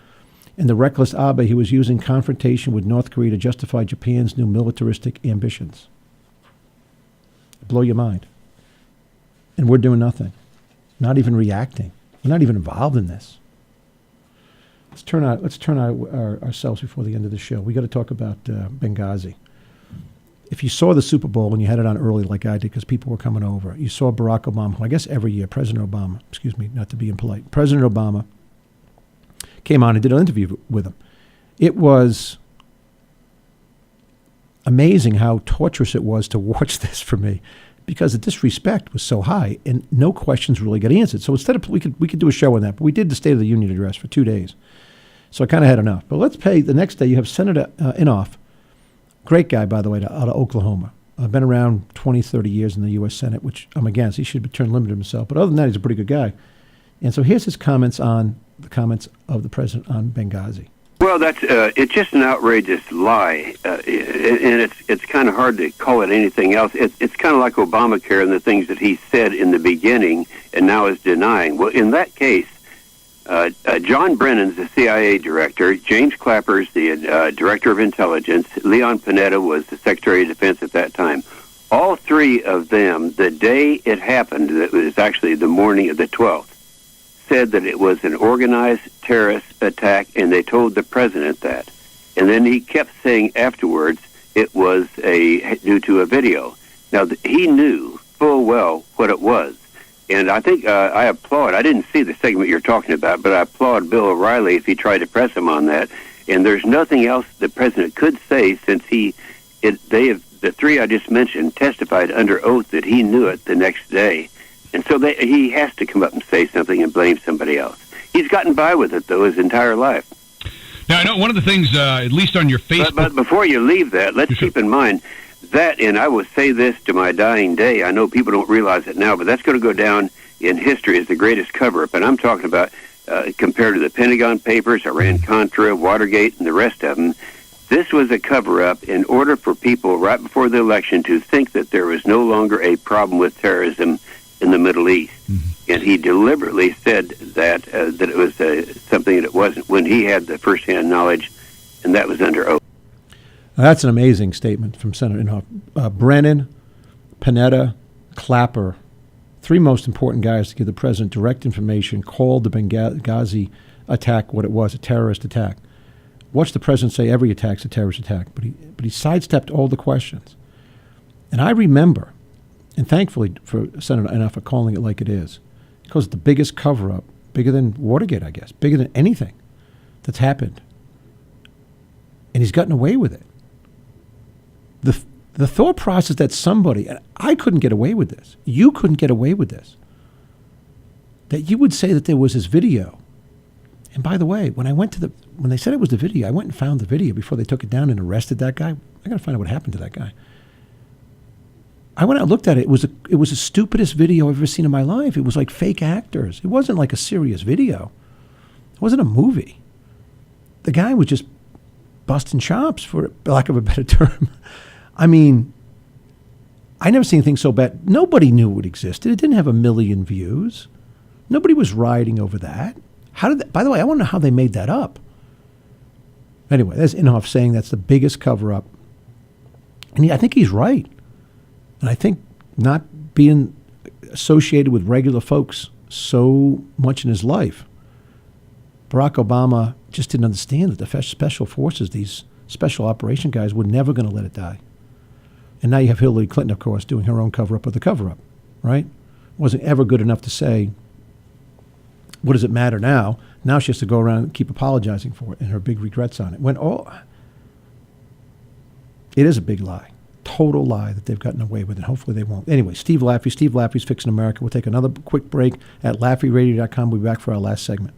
and the reckless Abe who was using confrontation with North Korea to justify Japan's new militaristic ambitions. Blow your mind. And we're doing nothing. Not even reacting. We're not even involved in this. Let's turn ourselves before the end of the show. We got to talk about Benghazi. If you saw the Super Bowl and you had it on early like I did because people were coming over, you saw Barack Obama, who I guess every year, President Obama, excuse me, not to be impolite, President Obama came on and did an interview with him. It was amazing how torturous it was to watch this for me because the disrespect was so high and no questions really got answered. So instead of, we could do a show on that, but we did the State of the Union address for 2 days. So I kind of had enough. But let's pay, the next day you have Senator Inhofe, great guy, by the way, out of Oklahoma. Been around 20, 30 years in the U.S. Senate, which I'm against. He should have turned limited himself. But other than that, he's a pretty good guy. And so here's his comments on the comments of the president on Benghazi. Well, it's just an outrageous lie, and it's kind of hard to call it anything else. It's kind of like Obamacare and the things that he said in the beginning and now is denying. Well, in that case, John Brennan's the CIA director, James Clapper's the director of intelligence, Leon Panetta was the Secretary of Defense at that time. All three of them, the day it happened, that was actually the morning of the 12th, said that it was an organized terrorist attack, and they told the president that. And then he kept saying afterwards it was due to a video. Now, he knew full well what it was. And I think I applaud, I didn't see the segment you're talking about, but I applaud Bill O'Reilly if he tried to press him on that. And there's nothing else the president could say since the three I just mentioned testified under oath that he knew it the next day. And so he has to come up and say something and blame somebody else. He's gotten by with it, though, his entire life. Now, I know one of the things, at least on your Facebook... But before you leave that, let's keep in mind that, and I will say this to my dying day, I know people don't realize it now, but that's going to go down in history as the greatest cover-up. And I'm talking about, compared to the Pentagon Papers, Iran-Contra, Watergate, and the rest of them, this was a cover-up in order for people right before the election to think that there was no longer a problem with terrorism in the Middle East. Mm-hmm. And he deliberately said that it was something that it wasn't when he had the first-hand knowledge, and that was under oath. That's an amazing statement from Senator Inhofe. Brennan, Panetta, Clapper, three most important guys to give the president direct information, called the Benghazi attack what it was, a terrorist attack. Watch the president say every attack's a terrorist attack, but he sidestepped all the questions. And I remember, and thankfully for Senator Inhofe for calling it like it is, because it's the biggest cover-up, bigger than Watergate, I guess, bigger than anything that's happened. And he's gotten away with it. The thought process that somebody, and I couldn't get away with this, you couldn't get away with this, that you would say that there was this video. And by the way, when they said it was the video, I went and found the video before they took it down and arrested that guy. I got to find out what happened to that guy. I went out and looked at it. It was the stupidest video I've ever seen in my life. It was like fake actors. It wasn't like a serious video. It wasn't a movie. The guy was just busting chops, for lack of a better term. I mean, I never seen anything so bad. Nobody knew it existed. It didn't have 1 million views. Nobody was rioting over that. By the way, I want to know how they made that up. Anyway, that's Inhofe saying that's the biggest cover-up. And I think he's right. And I think not being associated with regular folks so much in his life, Barack Obama just didn't understand that the special forces, these special operation guys, were never going to let it die. And now you have Hillary Clinton, of course, doing her own cover-up of the cover-up, right? Wasn't ever good enough to say, what does it matter now? Now she has to go around and keep apologizing for it and her big regrets on it. It is a big lie. Total lie that they've gotten away with it. Hopefully they won't. Anyway, Steve Laffey's Fixing America. We'll take another quick break at LaffeyRadio.com. We'll be back for our last segment.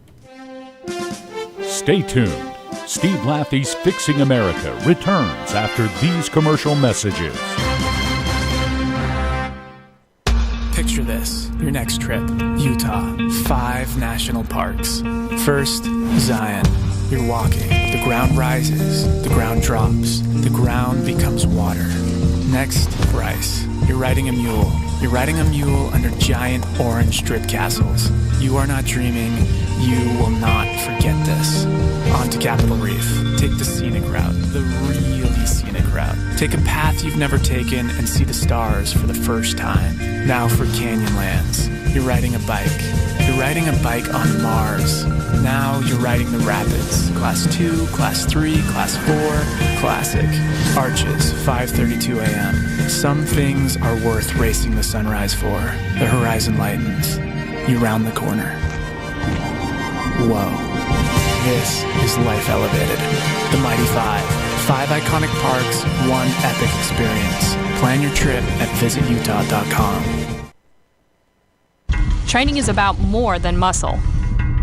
Stay tuned. Steve Laffey's Fixing America returns after these commercial messages. Picture this. Your next trip, Utah, 5 national parks. First, Zion. You're walking, the ground rises, the ground drops, the ground becomes water. Next, Bryce. You're riding a mule. You're riding a mule under giant orange strip castles. You are not dreaming. You will not forget this. On to Capitol Reef. Take the scenic route, the really scenic route. Take a path you've never taken and see the stars for the first time. Now for Canyonlands. You're riding a bike. You're riding a bike on Mars. Now you're riding the rapids. Class 2, Class 3, Class 4, Classic. Arches, 5:32 a.m. Some things are worth racing the sunrise for. The horizon lightens. You round the corner. Whoa. This is Life Elevated. The Mighty 5. 5 iconic parks, 1 epic experience. Plan your trip at visitutah.com. Training is about more than muscle.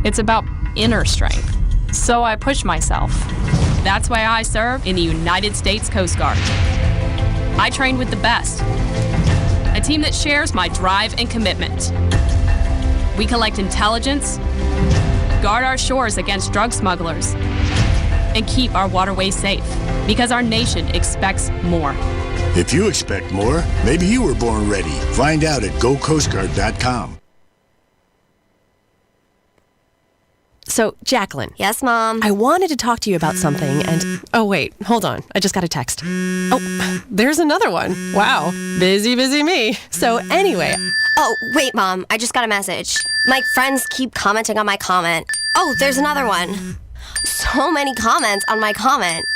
It's about inner strength. So I push myself. That's why I serve in the United States Coast Guard. I train with the best. A team that shares my drive and commitment. We collect intelligence, guard our shores against drug smugglers, and keep our waterways safe, because our nation expects more. If you expect more, maybe you were born ready. Find out at GoCoastGuard.com. So, Jacqueline. Yes, Mom? I wanted to talk to you about something and... Oh, wait. Hold on. I just got a text. Oh, there's another one. Wow. Busy me. So, anyway... Oh, wait, Mom. I just got a message. My friends keep commenting on my comment. Oh, there's another one. So many comments on my comment.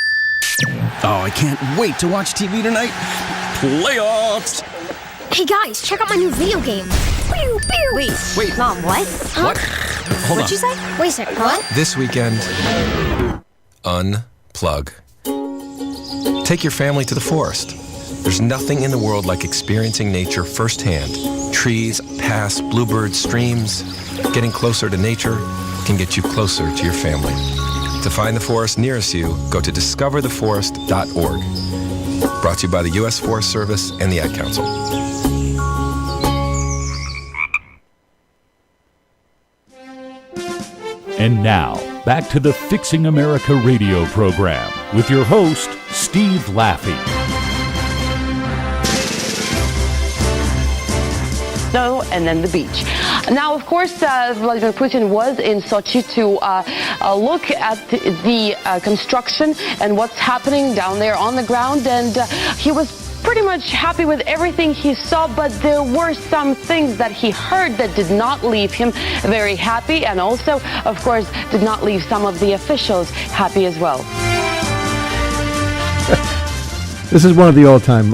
Oh, I can't wait to watch TV tonight. Playoffs! Hey, guys, check out my new video game. Pew, pew. Wait. Mom, what? What? Hold What'd you say? Wait a second, what? This weekend, unplug. Take your family to the forest. There's nothing in the world like experiencing nature firsthand. Trees, paths, bluebirds, streams. Getting closer to nature can get you closer to your family. To find the forest nearest you, go to discovertheforest.org. Brought to you by the U.S. Forest Service and the Ad Council. And now, back to the Fixing America radio program with your host, Steve Laffey. Snow and then the beach. Now, of course, Vladimir Putin was in Sochi to look at the construction and what's happening down there on the ground, and he was pretty much happy with everything he saw, but there were some things that he heard that did not leave him very happy, and also, of course, did not leave some of the officials happy as well. This is one of the all-time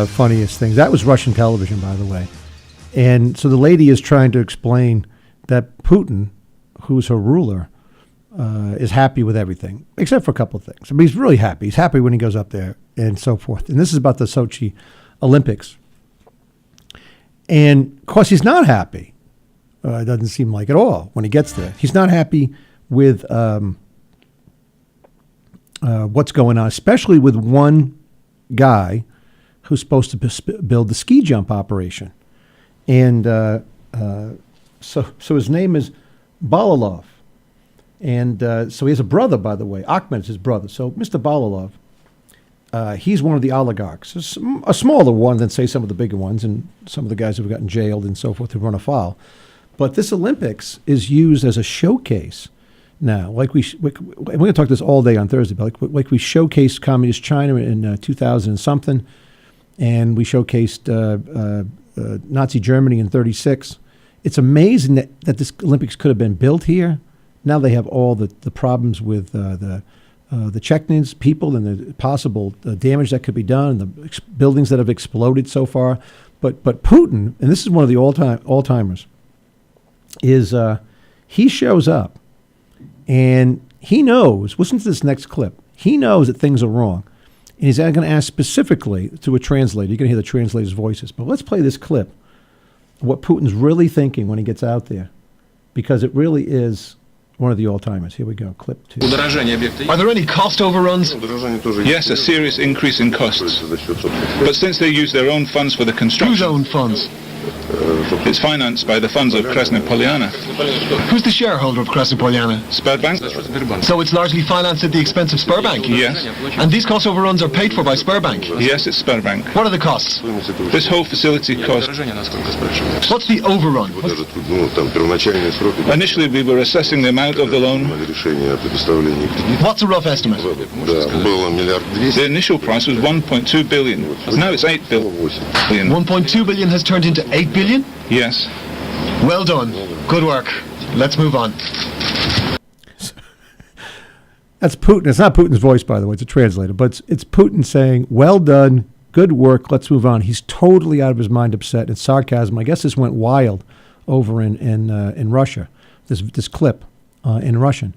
funniest things. That was Russian television, by the way. And so the lady is trying to explain that Putin, who's her ruler, is happy with everything, except for a couple of things. I mean, he's really happy. He's happy when he goes up there and so forth. And this is about the Sochi Olympics. And, of course, he's not happy. It doesn't seem like at all when he gets there. He's not happy with what's going on, especially with one guy who's supposed to build the ski jump operation. And so his name is Balalov. And so he has a brother, by the way. Ahmed is his brother. So Mr. Balalov, he's one of the oligarchs, a smaller one than, say, some of the bigger ones and some of the guys who have gotten jailed and so forth who run afoul. But this Olympics is used as a showcase now. Like we're going to talk this all day on Thursday, but like we showcased Communist China in 2000 and something, and we showcased Nazi Germany in 36. It's amazing that this Olympics could have been built here. Now they have all the problems with the Chechens people and the possible damage that could be done, and the buildings that have exploded so far. But Putin, and this is one of the all-timers, is he shows up and he knows, listen to this next clip, he knows that things are wrong. And he's going to ask specifically to a translator. You're going to hear the translator's voices. But let's play this clip of what Putin's really thinking when he gets out there, because it really is one of the all-timers. Here we go, clip 2. Are there any cost overruns? Yes, a serious increase in costs. But since they use their own funds for the construction... Whose own funds? It's financed by the funds of Krasny Polyana. Who's the shareholder of Krasny Polyana? Sberbank. So it's largely financed at the expense of Sberbank? Yes. And these cost overruns are paid for by Sberbank? Yes, it's Sberbank. What are the costs? This whole facility cost... What's the overrun? Initially, we were assessing the amount of the loan. What's a rough estimate? The initial price was 1.2 billion. Now it's 8 billion. 1.2 billion has turned into 8 billion? Yes. Well done. Good work. Let's move on. That's Putin. It's not Putin's voice, by the way. It's a translator. But it's Putin saying, well done, good work, let's move on. He's totally out of his mind, upset. It's sarcasm. I guess this went wild over in Russia, this clip in Russian.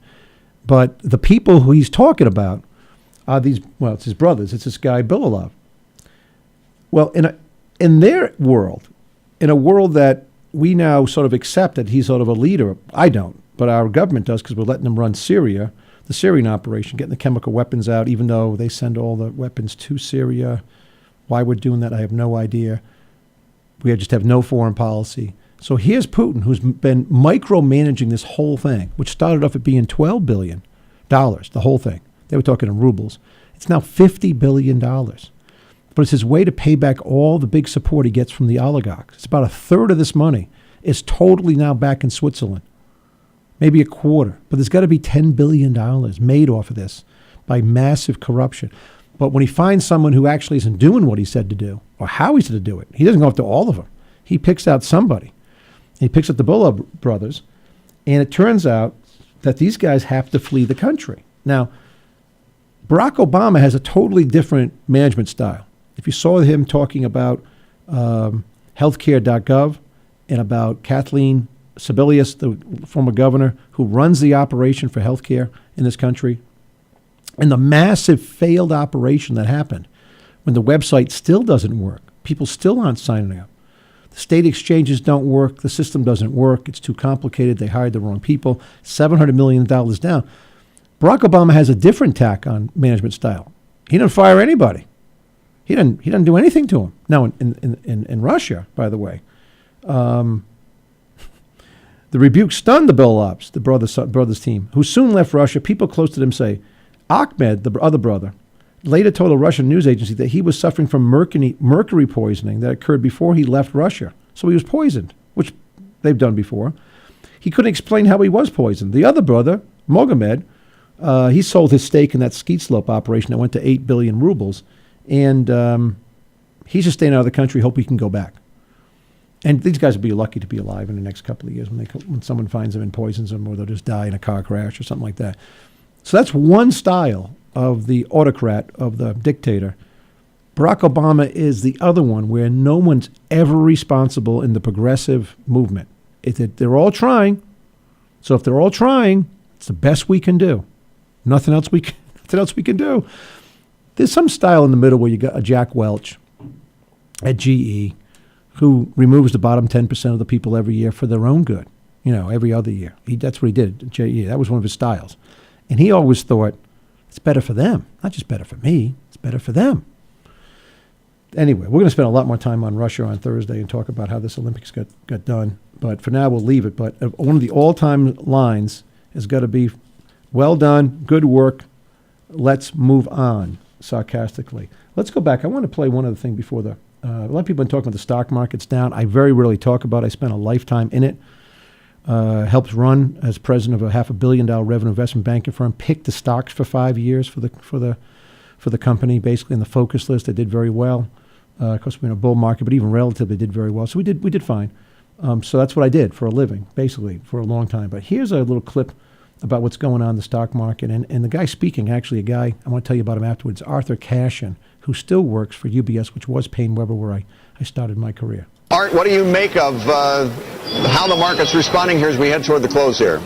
But the people who he's talking about are it's his brothers. It's this guy, Bilolov. Well, in their world, in a world that we now sort of accept that he's sort of a leader. I don't, but our government does because we're letting them run Syria, the Syrian operation, getting the chemical weapons out, even though they send all the weapons to Syria. Why we're doing that, I have no idea. We just have no foreign policy. So here's Putin, who's been micromanaging this whole thing, which started off at being $12 billion, the whole thing. They were talking in rubles. It's now $50 billion. But it's his way to pay back all the big support he gets from the oligarchs. It's about a third of this money is totally now back in Switzerland. Maybe a quarter. But there's got to be $10 billion made off of this by massive corruption. But when he finds someone who actually isn't doing what he said to do, or how he said to do it, he doesn't go after all of them. He picks out somebody. He picks out the Bulov brothers. And it turns out that these guys have to flee the country. Now, Barack Obama has a totally different management style. If you saw him talking about healthcare.gov and about Kathleen Sebelius, the former governor who runs the operation for healthcare in this country, and the massive failed operation that happened when the website still doesn't work. People still aren't signing up. The state exchanges don't work. The system doesn't work. It's too complicated. They hired the wrong people. $700 million down. Barack Obama has a different tack on management style. He didn't fire anybody. He didn't do anything to him. Now, in Russia, by the way, the rebuke stunned the Bilovs, the brothers team, who soon left Russia. People close to them say, Ahmed, the other brother, later told a Russian news agency that he was suffering from mercury poisoning that occurred before he left Russia. So he was poisoned, which they've done before. He couldn't explain how he was poisoned. The other brother, Mogamed, he sold his stake in that ski slope operation that went to 8 billion rubles. And he's just staying out of the country, hope he can go back. And these guys will be lucky to be alive in the next couple of years when someone finds them and poisons them, or they'll just die in a car crash or something like that. So that's one style of the autocrat, of the dictator. Barack Obama is the other one, where no one's ever responsible in the progressive movement. They're all trying. So if they're all trying, it's the best we can do. Nothing else we can do. There's some style in the middle where you got a Jack Welch at GE who removes the bottom 10% of the people every year for their own good, every other year. That's what he did at GE. That was one of his styles. And he always thought, it's better for them. Not just better for me, it's better for them. Anyway, we're going to spend a lot more time on Russia on Thursday and talk about how this Olympics got done. But for now, we'll leave it. But one of the all-time lines has got to be, well done, good work, let's move on. Sarcastically. Let's go back. I want to play one other thing before a lot of people have been talking about the stock market's down. I very rarely talk about it. I spent a lifetime in it. Helped run as president of a $500 million revenue investment banking firm. Picked the stocks for 5 years for the company, basically in the focus list. They did very well. Of course, we're in a bull market, but even relatively did very well. So we did fine. So that's what I did for a living, basically, for a long time. But here's a little clip about what's going on in the stock market. And the guy speaking, actually a guy, I want to tell you about him afterwards, Arthur Cashin, who still works for UBS, which was Payne Webber, where I started my career. Art, what do you make of how the market's responding here as we head toward the close here?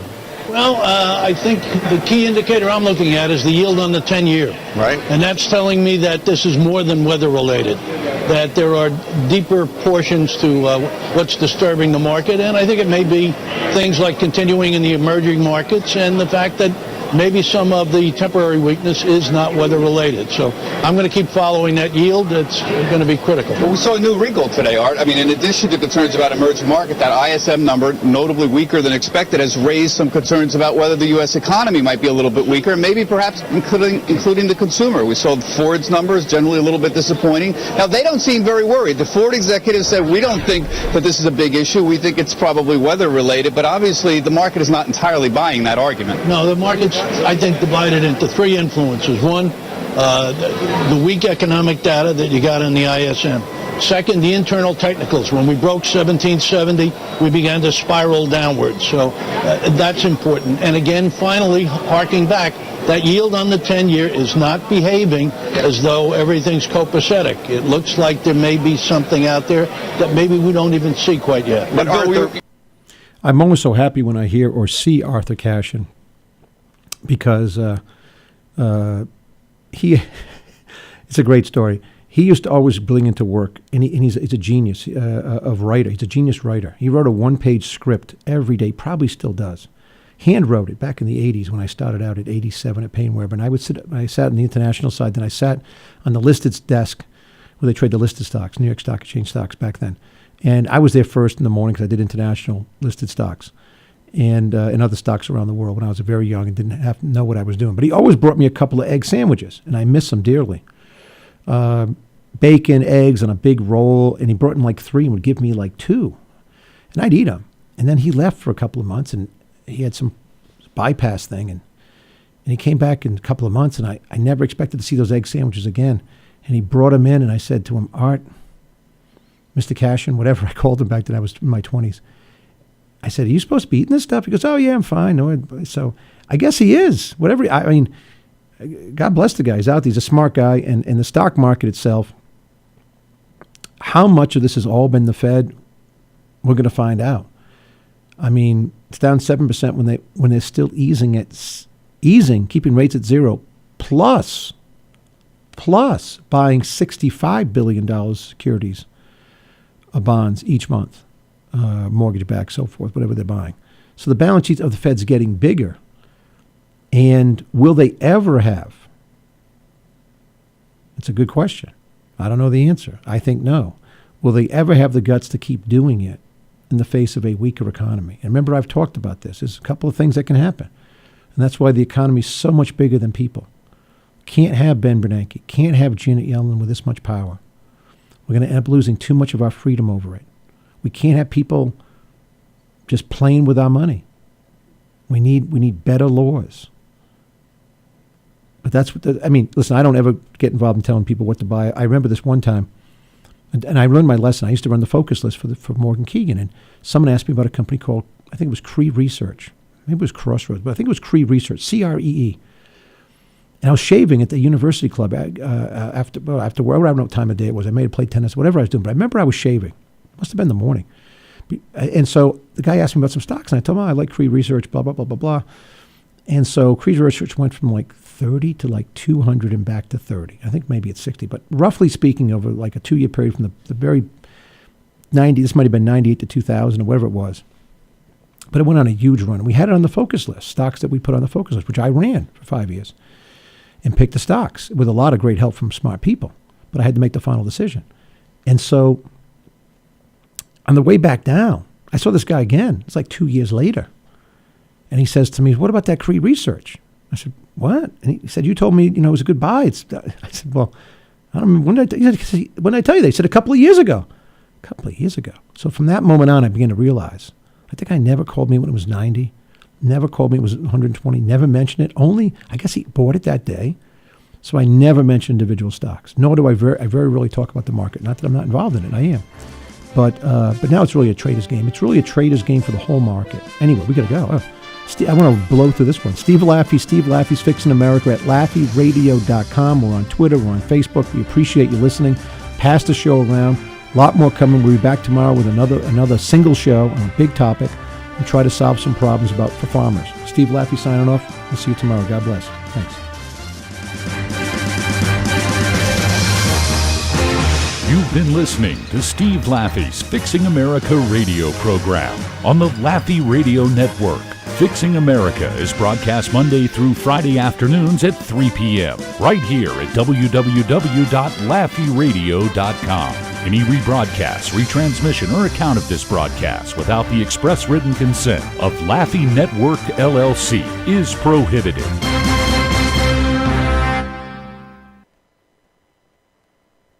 Well, I think the key indicator I'm looking at is the yield on the 10-year. Right. And that's telling me that this is more than weather-related, that there are deeper portions to what's disturbing the market. And I think it may be things like continuing in the emerging markets and the fact that maybe some of the temporary weakness is not weather-related. So I'm going to keep following that yield. It's going to be critical. Well, we saw a new wrinkle today, Art. I mean, in addition to concerns about emerging market, that ISM number, notably weaker than expected, has raised some concerns about whether the U.S. economy might be a little bit weaker, maybe perhaps including the consumer. We saw Ford's numbers, generally a little bit disappointing. Now, they don't seem very worried. The Ford executive said, we don't think that this is a big issue. We think it's probably weather-related, but obviously the market is not entirely buying that argument. No, the market's, I think, divided into three influences. One, the weak economic data that you got in the ISM. Second, the internal technicals. When we broke 1770, we began to spiral downwards. So that's important. And again, finally, harking back, that yield on the 10-year is not behaving as though everything's copacetic. It looks like there may be something out there that maybe we don't even see quite yet. But Arthur, I'm always so happy when I hear or see Arthur Cashin, because he it's a great story. He used to always bring into work, and he's a genius of writer. He's a genius writer. He wrote a one-page script every day, probably still does. Hand wrote it back in the 80s when I started out at 87 at Payne Webber. And I sat on the international side, then I sat on the listed desk where they trade the listed stocks, New York Stock Exchange stocks back then. And I was there first in the morning because I did international listed stocks and other stocks around the world when I was very young and didn't have to know what I was doing. But he always brought me a couple of egg sandwiches, and I miss them dearly. Bacon, eggs on a big roll, and he brought in like 3 and would give me like 2. And I'd eat them. And then he left for a couple of months, and he had some bypass thing, and he came back in a couple of months, and I never expected to see those egg sandwiches again. And he brought them in, and I said to him, Art, Mr. Cashin, whatever I called him back then, I was in my 20s. I said, are you supposed to be eating this stuff? He goes, oh, yeah, I'm fine. No, so I guess he is. Whatever. I mean, God bless the guy. He's out there. He's a smart guy. And the stock market itself, how much of this has all been the Fed, we're going to find out. I mean, it's down 7% when they're still easing, keeping rates at 0, plus buying $65 billion securities of bonds each month, mortgage-backed, so forth, whatever they're buying. So the balance sheet of the Fed's getting bigger. And will they ever have? It's a good question. I don't know the answer. I think no. Will they ever have the guts to keep doing it in the face of a weaker economy? And remember, I've talked about this. There's a couple of things that can happen. And that's why the economy is so much bigger than people. Can't have Ben Bernanke. Can't have Janet Yellen with this much power. We're going to end up losing too much of our freedom over it. We can't have people just playing with our money. We need better laws. But that's what listen, I don't ever get involved in telling people what to buy. I remember this one time, and I learned my lesson. I used to run the focus list for Morgan Keegan, and someone asked me about a company called, I think it was Cree Research. Maybe it was Crossroads, but I think it was Cree Research, CREE. And I was shaving at the university club after whatever, I don't know what time of day it was. I may have played tennis, whatever I was doing, but I remember I was shaving. Must have been the morning. And so the guy asked me about some stocks, and I told him, I like Cree Research, blah, blah, blah, blah, blah. And so Cree Research went from like 30 to like 200 and back to 30. I think maybe it's 60, but roughly speaking, over like a 2-year period from the very 90, this might have been 98 to 2000 or whatever it was. But it went on a huge run. And we had it on the focus list, stocks that we put on the focus list, which I ran for 5 years and picked the stocks with a lot of great help from smart people. But I had to make the final decision. And so on the way back down, I saw this guy again. It's like 2 years later. And he says to me, what about that Cree Research? I said, what? And he said, you told me, it was a good buy. I said, well, I don't remember. When did I tell you? They said a couple of years ago. A couple of years ago. So from that moment on, I began to realize, I think I never called me when it was 90. Never called me when it was 120. Never mentioned it. Only, I guess he bought it that day. So I never mention individual stocks. Nor do I very rarely talk about the market. Not that I'm not involved in it. I am. But now it's really a trader's game. It's really a trader's game for the whole market. Anyway, we got to go. I want to blow through this one. Steve Laffey's Fixing America at LaffeyRadio.com. We're on Twitter. We're on Facebook. We appreciate you listening. Pass the show around. A lot more coming. We'll be back tomorrow with another single show on a big topic and try to solve some problems for farmers. Steve Laffey signing off. We'll see you tomorrow. God bless. Thanks. You've been listening to Steve Laffey's Fixing America radio program on the Laffey Radio Network. Fixing America is broadcast Monday through Friday afternoons at 3 p.m. right here at www.laffeyradio.com. Any rebroadcast, retransmission, or account of this broadcast without the express written consent of Laffey Network, LLC is prohibited.